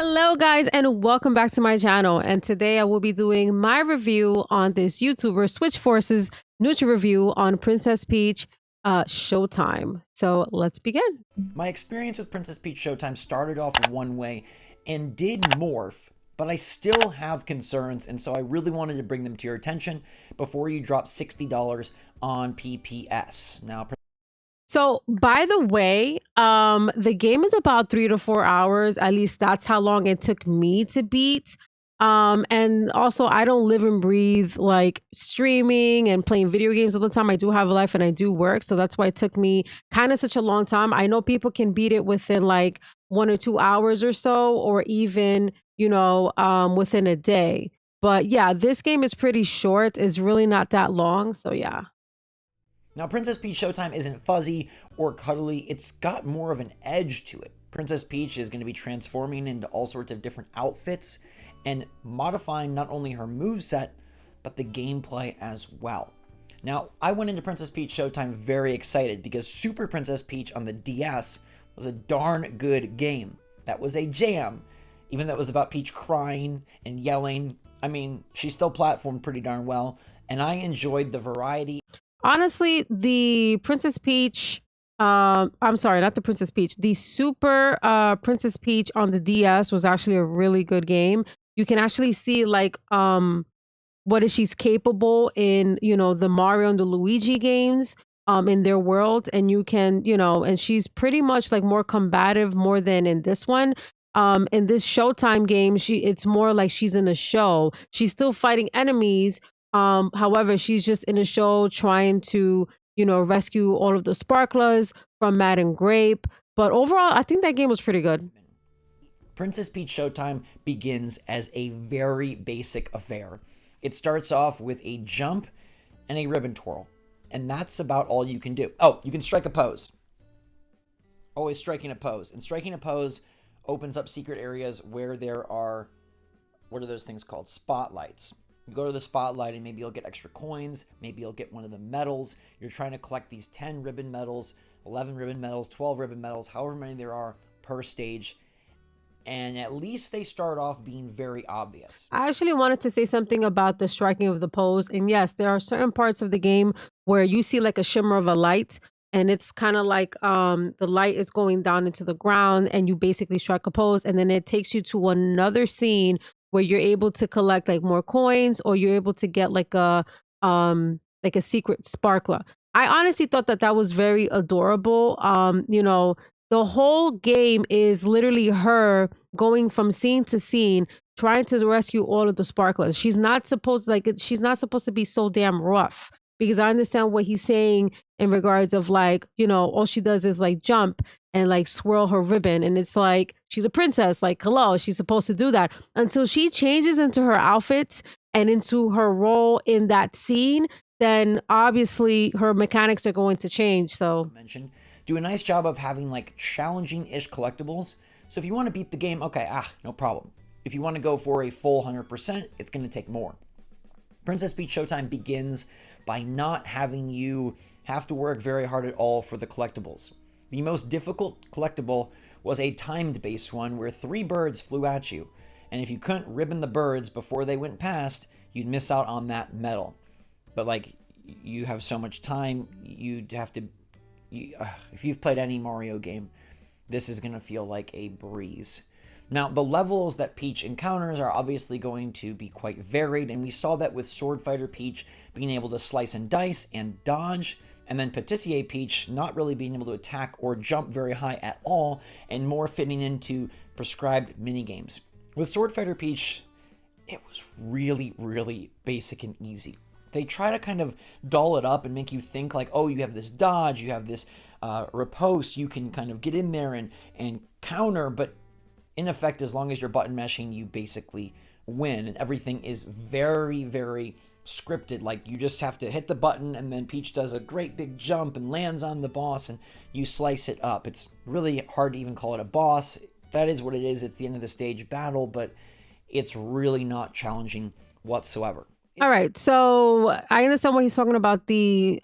Hello guys and welcome back to my channel, and today I will be doing my review on this YouTuber SwitchForce's neutral review on Princess Peach Showtime. So let's begin. My experience with Princess Peach Showtime started off one way and did morph, but I still have concerns, and so I really wanted to bring them to your attention before you drop $60 on PPS. Now, So by the way, the game is about 3 to 4 hours. At least that's how long it took me to beat. And also I don't live and breathe like streaming and playing video games all the time. I do have a life and I do work. So that's why it took me kind of such a long time. I know people can beat it within like 1 or 2 hours or so, or even, within a day. But yeah, this game is pretty short. It's really not that long. So yeah. Now, Princess Peach Showtime isn't fuzzy or cuddly. It's got more of an edge to it. Princess Peach is going to be transforming into all sorts of different outfits and modifying not only her moveset, but the gameplay as well. Now, I went into Princess Peach Showtime very excited because Super Princess Peach on the DS was a darn good game. That was a jam. Even though it was about Peach crying and yelling, I mean, she still platformed pretty darn well, and I enjoyed the variety. Honestly, the Princess Peach, I'm sorry, not the Princess Peach, the Super Princess Peach on the DS was actually a really good game. You can actually see like what is she's capable in, the Mario and the Luigi games in their world, and you can, and she's pretty much like more combative more than in this one. In this Showtime game, it's more like she's in a show. She's still fighting enemies. However, she's just in a show trying to, rescue all of the sparklers from Mad and Grape. But overall, I think that game was pretty good. Princess Peach Showtime begins as a very basic affair. It starts off with a jump and a ribbon twirl, and that's about all you can do. Oh, you can strike a pose. Always striking a pose. And striking a pose opens up secret areas where there are, what are those things called? Spotlights. You go to the spotlight and maybe you'll get extra coins. Maybe you'll get one of the medals. You're trying to collect these 10 ribbon medals, 11 ribbon medals, 12 ribbon medals, however many there are per stage. And at least they start off being very obvious. I actually wanted to say something about the striking of the pose. And yes, there are certain parts of the game where you see like a shimmer of a light. And it's kind of like the light is going down into the ground and you basically strike a pose. And then it takes you to another scene where you're able to collect like more coins, or you're able to get like a secret sparkler. I honestly thought that was very adorable. The whole game is literally her going from scene to scene, trying to rescue all of the sparklers. She's not supposed to be so damn rough, because I understand what he's saying in regards of like, all she does is like jump and like swirl her ribbon. And it's like, she's a princess, like, hello, she's supposed to do that until she changes into her outfits and into her role in that scene. Then obviously her mechanics are going to change. So do a nice job of having like challenging-ish collectibles. So if you want to beat the game, okay, no problem. If you want to go for a full 100%, it's going to take more. Princess Peach Showtime begins by not having you have to work very hard at all for the collectibles. The most difficult collectible was a timed-based one where 3 birds flew at you, and if you couldn't ribbon the birds before they went past, you'd miss out on that medal. But like, you have so much time, you'd have to, if you've played any Mario game, this is going to feel like a breeze. Now, the levels that Peach encounters are obviously going to be quite varied, and we saw that with Sword Fighter Peach being able to slice and dice and dodge, and then Patissier Peach not really being able to attack or jump very high at all, and more fitting into prescribed minigames. With Sword Fighter Peach, it was really, really basic and easy. They try to kind of doll it up and make you think like, oh, you have this dodge, you have this riposte, you can kind of get in there and counter, but in effect, as long as you're button mashing, you basically win, and everything is very, very scripted. Like, you just have to hit the button, and then Peach does a great big jump and lands on the boss, and you slice it up. It's really hard to even call it a boss. That is what it is. It's the end of the stage battle, but it's really not challenging whatsoever. All right, so I understand what he's talking about, the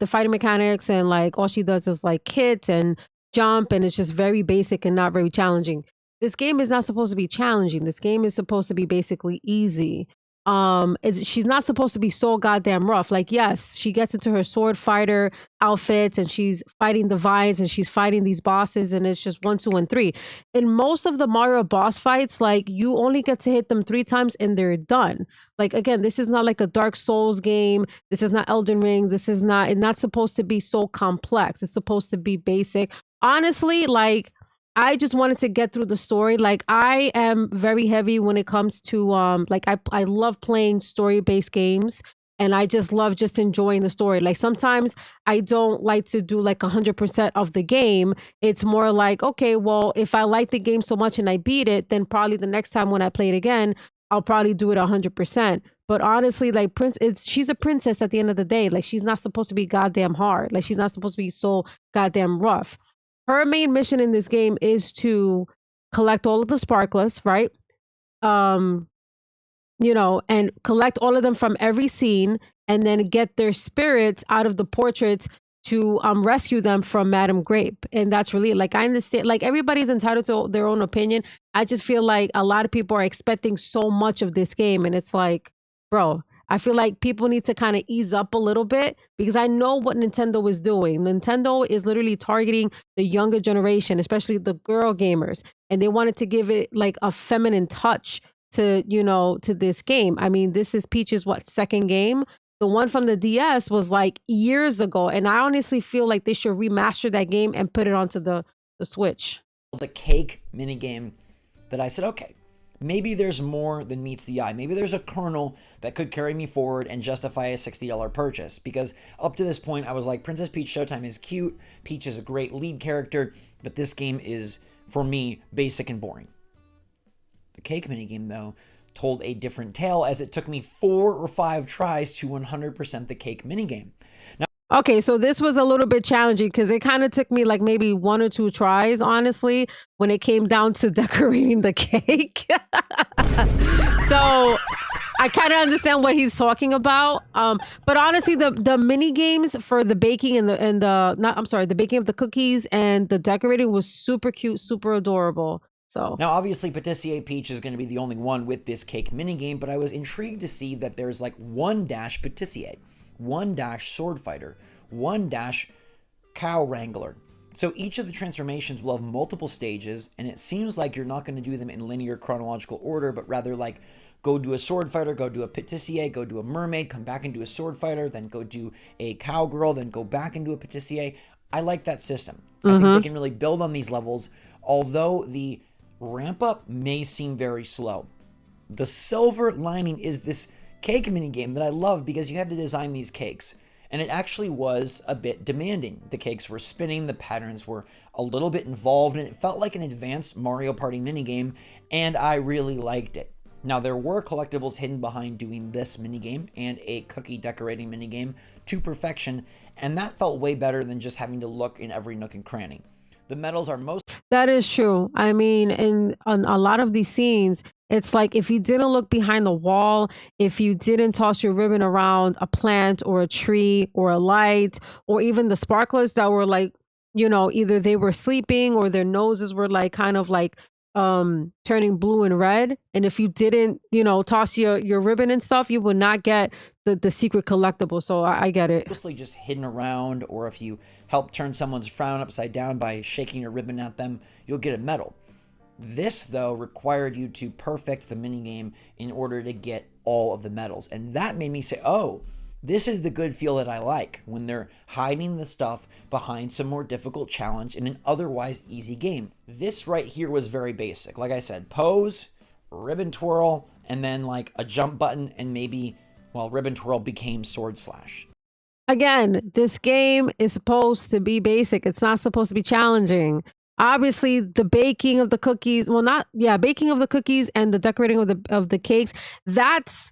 fighting mechanics, and like all she does is like hit and jump, and it's just very basic and not very challenging. this game is not supposed to be challenging. This game is supposed to be basically easy. She's not supposed to be so goddamn rough. Like, yes, she gets into her sword fighter outfits and she's fighting the vines and she's fighting these bosses, and it's just 1, 2, and 3. In most of the Mario boss fights, like, you only get to hit them 3 times and they're done. Like, again, this is not like a Dark Souls game. This is not Elden Rings. This is not, it's not supposed to be so complex. It's supposed to be basic. Honestly, like, I just wanted to get through the story. Like, I am very heavy when it comes to like, I love playing story-based games, and I just love just enjoying the story. Like, sometimes I don't like to do like 100% of the game. It's more like, okay, well, if I like the game so much and I beat it, then probably the next time when I play it again, I'll probably do it 100%. But honestly, like, she's a princess at the end of the day. Like, she's not supposed to be goddamn hard. Like, she's not supposed to be so goddamn rough. Her main mission in this game is to collect all of the sparklers, right? You know, and collect all of them from every scene, and then get their spirits out of the portraits to rescue them from Madame Grape. And that's really, like, I understand, like, everybody's entitled to their own opinion. I just feel like a lot of people are expecting so much of this game, and it's like, bro, I feel like people need to kind of ease up a little bit, because I know what Nintendo is doing. Nintendo is literally targeting the younger generation, especially the girl gamers, and they wanted to give it like a feminine touch to, you know, to this game. I mean, this is Peach's second game. The one from the DS was like years ago, and I honestly feel like they should remaster that game and put it onto the Switch. The cake minigame that I said, okay, maybe there's more than meets the eye. Maybe there's a kernel that could carry me forward and justify a $60 purchase. Because up to this point, I was like, Princess Peach Showtime is cute. Peach is a great lead character. But this game is, for me, basic and boring. The cake minigame, though, told a different tale, as it took me 4 or 5 tries to 100% the cake minigame. Okay, so this was a little bit challenging, because it kind of took me like maybe 1 or 2 tries, honestly, when it came down to decorating the cake. So I kind of understand what he's talking about. But honestly, the mini games for the baking and the baking of the cookies and the decorating was super cute, super adorable. So now, obviously, Patissier Peach is going to be the only one with this cake minigame, but I was intrigued to see that there's like 1-Patissier, 1-Sword Fighter, 1-Cow Wrangler. So each of the transformations will have multiple stages, and it seems like you're not going to do them in linear chronological order, but rather like go do a sword fighter, go do a patissier, go do a mermaid, come back and do a sword fighter, then go do a cowgirl, then go back and do a patissier. I like that system. I think they can really build on these levels, although the ramp up may seem very slow. The silver lining is this cake minigame that I love, because you had to design these cakes, and it actually was a bit demanding. The cakes were spinning, the patterns were a little bit involved, and it felt like an advanced Mario Party minigame, and I really liked it. Now, there were collectibles hidden behind doing this minigame and a cookie decorating minigame to perfection, and that felt way better than just having to look in every nook and cranny. The medals are most... That is true. I mean, on a lot of these scenes, it's like if you didn't look behind the wall, if you didn't toss your ribbon around a plant or a tree or a light, or even the sparklers that were like, you know, either they were sleeping or their noses were like kind of like turning blue and red. And if you didn't, you know, toss your ribbon and stuff, you would not get the secret collectible. So I get it. Mostly just hidden around, or if you help turn someone's frown upside down by shaking your ribbon at them, you'll get a medal. This, though, required you to perfect the minigame in order to get all of the medals. And that made me say, oh, this is the good feel that I like, when they're hiding the stuff behind some more difficult challenge in an otherwise easy game. This right here was very basic. Like I said, pose, ribbon twirl, and then like a jump button, and maybe, well, ribbon twirl became sword slash. Again, this game is supposed to be basic. It's not supposed to be challenging. Obviously, the baking of the cookies, baking of the cookies and the decorating of the cakes, that's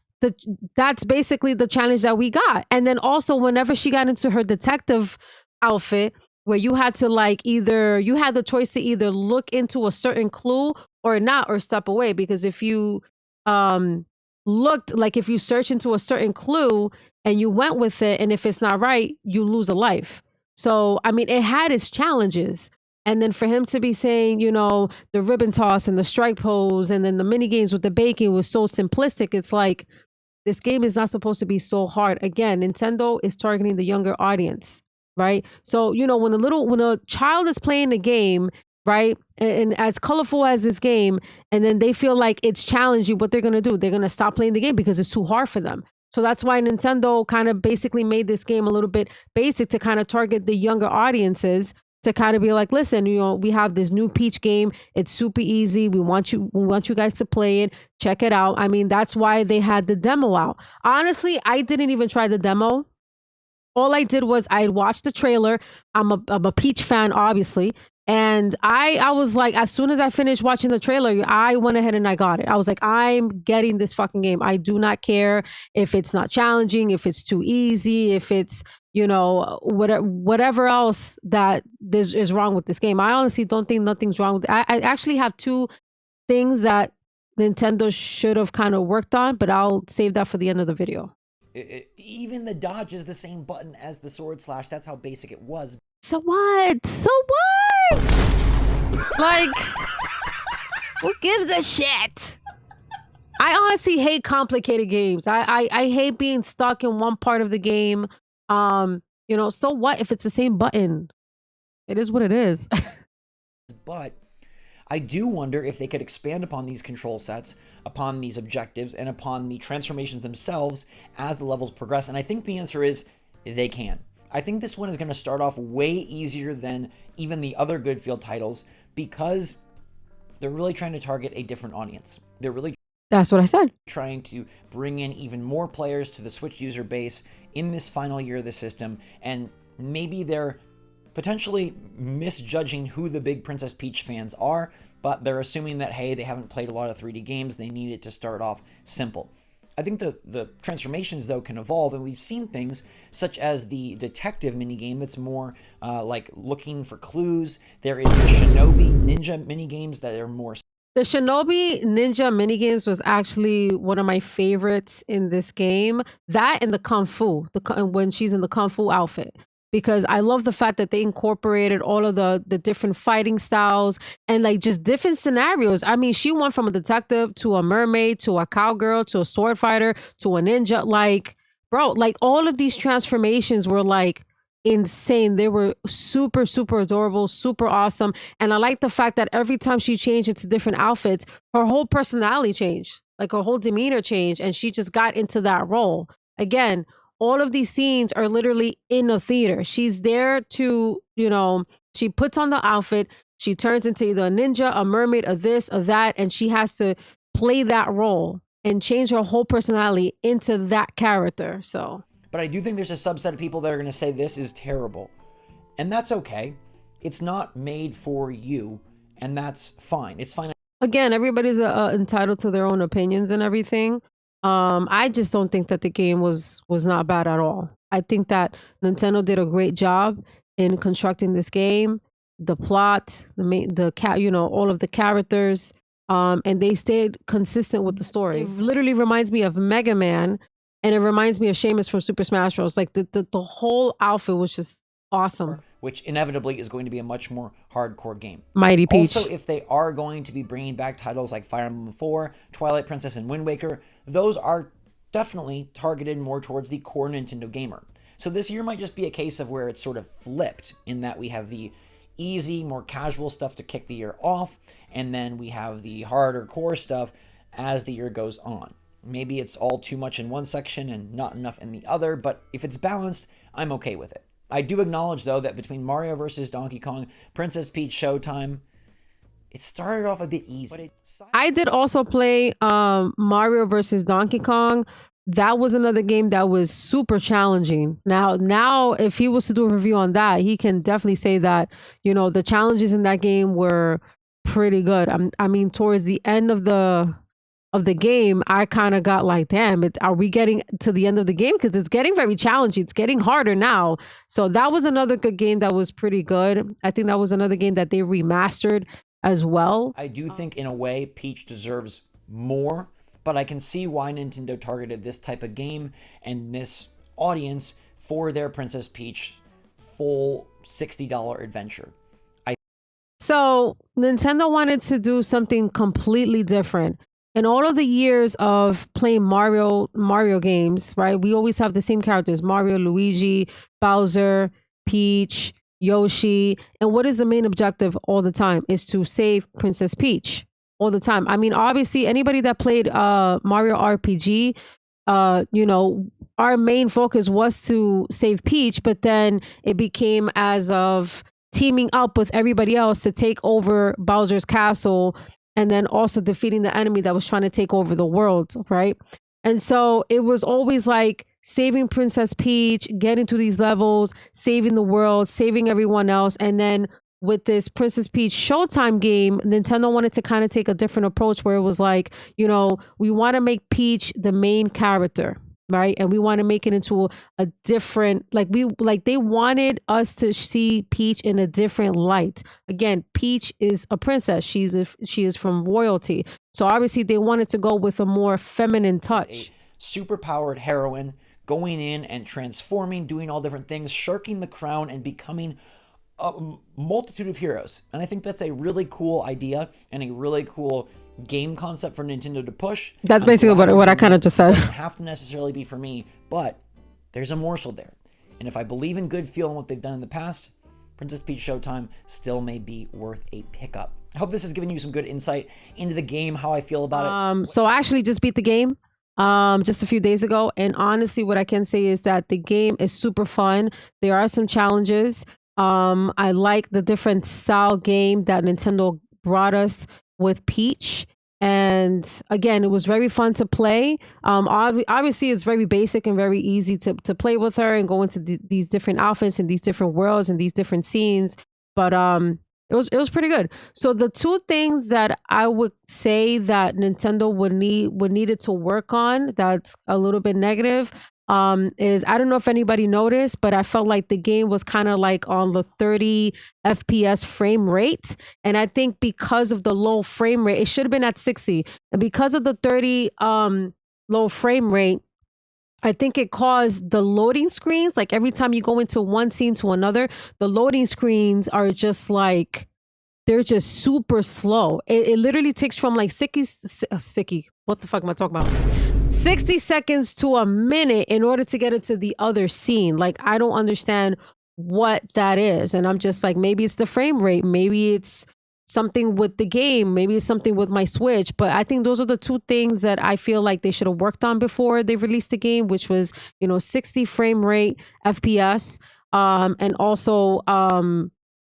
basically the challenge that we got. And then also, whenever she got into her detective outfit, where you had to you had the choice to either look into a certain clue or not, or step away. Because if you if you search into a certain clue and you went with it, and if it's not right, you lose a life. So, I mean, it had its challenges, And then for him to be saying, the ribbon toss and the strike pose and then the mini games with the baking was so simplistic. It's like, this game is not supposed to be so hard. Again, Nintendo is targeting the younger audience, right? So, when a child is playing the game, right, and as colorful as this game, and then they feel like it's challenging, what they're gonna do? They're gonna stop playing the game because it's too hard for them. So that's why Nintendo kind of basically made this game a little bit basic to kind of target the younger audiences, to kind of be like, listen, we have this new Peach game. It's super easy. We want you guys to play it. Check it out. I mean, that's why they had the demo out. Honestly, I didn't even try the demo. All I did was I watched the trailer. I'm a Peach fan, obviously. And I was like, as soon as I finished watching the trailer, I went ahead and I got it. I was like, I'm getting this fucking game. I do not care if it's not challenging, if it's too easy, if it's, whatever else that is wrong with this game. I honestly don't think nothing's wrong with it. I actually have two things that Nintendo should have kind of worked on, but I'll save that for the end of the video. Even the dodge is the same button as the sword slash. That's how basic it was. So what? Like, who gives a shit? I honestly hate complicated games. I hate being stuck in one part of the game. So what if it's the same button? It is what it is. But I do wonder if they could expand upon these control sets, upon these objectives, and upon the transformations themselves as the levels progress. And I think the answer is they can. I think this one is going to start off way easier than even the other Goodfield titles because they're really trying to target a different audience. That's what I said. Trying to bring in even more players to the Switch user base in this final year of the system, and maybe they're potentially misjudging who the big Princess Peach fans are, but they're assuming that, hey, they haven't played a lot of 3D games, they need it to start off simple. I think the transformations, though, can evolve, and we've seen things such as the detective minigame that's more like looking for clues. There is the Shinobi Ninja minigames that are more... The Shinobi Ninja minigames was actually one of my favorites in this game. That and the Kung Fu, when she's in the Kung Fu outfit. Because I love the fact that they incorporated all of the different fighting styles and like just different scenarios. I mean, she went from a detective to a mermaid to a cowgirl to a sword fighter to a ninja. Like, bro, like all of these transformations were like insane. They were super, super adorable, super awesome. And I like the fact that every time she changed into different outfits, her whole personality changed, like her whole demeanor changed. And she just got into that role. Again, all of these scenes are literally in a theater. She's there to, she puts on the outfit. She turns into either a ninja, a mermaid, a this, a that, and she has to play that role and change her whole personality into that character. So, but I do think there's a subset of people that are going to say this is terrible. And that's okay. It's not made for you, and that's fine. It's fine. Again, everybody's entitled to their own opinions and everything. I just don't think that the game was not bad at all. I think that Nintendo did a great job in constructing this game, the plot, all of the characters, and they stayed consistent with the story. It literally reminds me of Mega Man, and it reminds me of Sheamus from Super Smash Bros. Like the whole outfit was just awesome. Which inevitably is going to be a much more hardcore game. Mighty Peach. Also, if they are going to be bringing back titles like Fire Emblem 4, Twilight Princess, and Wind Waker, those are definitely targeted more towards the core Nintendo gamer. So this year might just be a case of where it's sort of flipped in that we have the easy, more casual stuff to kick the year off, and then we have the harder core stuff as the year goes on. Maybe it's all too much in one section and not enough in the other, but if it's balanced, I'm okay with it. I do acknowledge, though, that between Mario vs. Donkey Kong, Princess Peach Showtime, it started off a bit easy. I did also play Mario vs. Donkey Kong. That was another game that was super challenging. Now, if he was to do a review on that, he can definitely say that, the challenges in that game were pretty good. I mean, towards the end of the game, I kind of got like, damn, are we getting to the end of the game? Because it's getting very challenging. It's getting harder now. So that was another good game that was pretty good. I think that was another game that they remastered as well. I do think in a way Peach deserves more, but I can see why Nintendo targeted this type of game and this audience for their Princess Peach full $60 adventure. So Nintendo wanted to do something completely different. In all of the years of playing Mario games, right? We always have the same characters: Mario, Luigi, Bowser, Peach, Yoshi. And what is the main objective all the time? Is to save Princess Peach all the time. I mean, obviously, anybody that played Mario RPG, you know, our main focus was to save Peach, but then it became as of teaming up with everybody else to take over Bowser's castle and then also defeating the enemy that was trying to take over the world, right? And so it was always like saving Princess Peach, getting to these levels, saving the world, saving everyone else. And then with this Princess Peach Showtime game, Nintendo wanted to kind of take a different approach where it was like, you know, we want to make Peach the main character, right? And we want to make it into a different, they wanted us to see Peach in a different light. Again, Peach is a princess. She is from royalty. So obviously they wanted to go with a more feminine touch. A super-powered heroine going in and transforming, doing all different things, shirking the crown and becoming a multitude of heroes. And I think that's a really cool idea and a really cool game concept for Nintendo to push. That's basically what I kind of just said. It doesn't have to necessarily be for me, but there's a morsel there. And if I believe in good feel and what they've done in the past, Princess Peach Showtime still may be worth a pickup. I hope this has given you some good insight into the game, how I feel about it. So I actually just beat the game just a few days ago. And honestly, what I can say is that the game is super fun. There are some challenges. I like the different style game that Nintendo brought us with Peach. And again, it was very fun to play. Obviously, it's very basic and very easy to play with her and go into these different outfits and these different worlds and these different scenes. But it was pretty good. So the two things that I would say that Nintendo would needed to work on that's a little bit negative is, I don't know if anybody noticed, but I felt like the game was kind of like on the 30 FPS frame rate. And I think because of the low frame rate, it should have been at 60. And because of the 30 low frame rate, I think it caused the loading screens, like every time you go into one scene to another, the loading screens are just like, they're just super slow. It literally takes from like 60, what the fuck am I talking about? 60 seconds to a minute in order to get into the other scene. Like, I don't understand what that is. And I'm just like, maybe it's the frame rate. Maybe it's something with the game. Maybe it's something with my Switch. But I think those are the two things that I feel like they should have worked on before they released the game, which was, 60 frame rate FPS, and also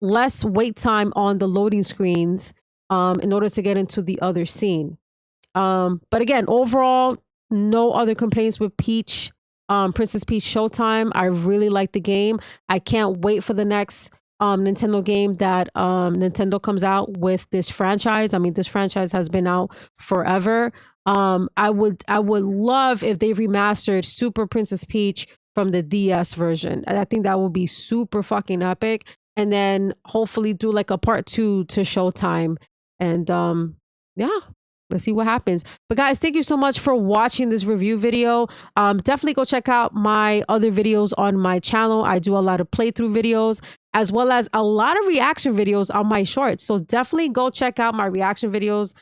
less wait time on the loading screens in order to get into the other scene. But again, overall, no other complaints with Peach, Princess Peach Showtime. I really like the game. I can't wait for the next Nintendo game that Nintendo comes out with this franchise. I mean, this franchise has been out forever. I would love if they remastered Super Princess Peach from the DS version. I think that would be super fucking epic. And then hopefully do like a part 2 to Showtime. And yeah. Let's see what happens. But guys, thank you so much for watching this review video. Definitely go check out my other videos on my channel. I do a lot of playthrough videos as well as a lot of reaction videos on my shorts. So definitely go check out my reaction videos,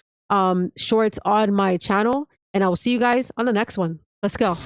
shorts on my channel. And I will see you guys on the next one. Let's go.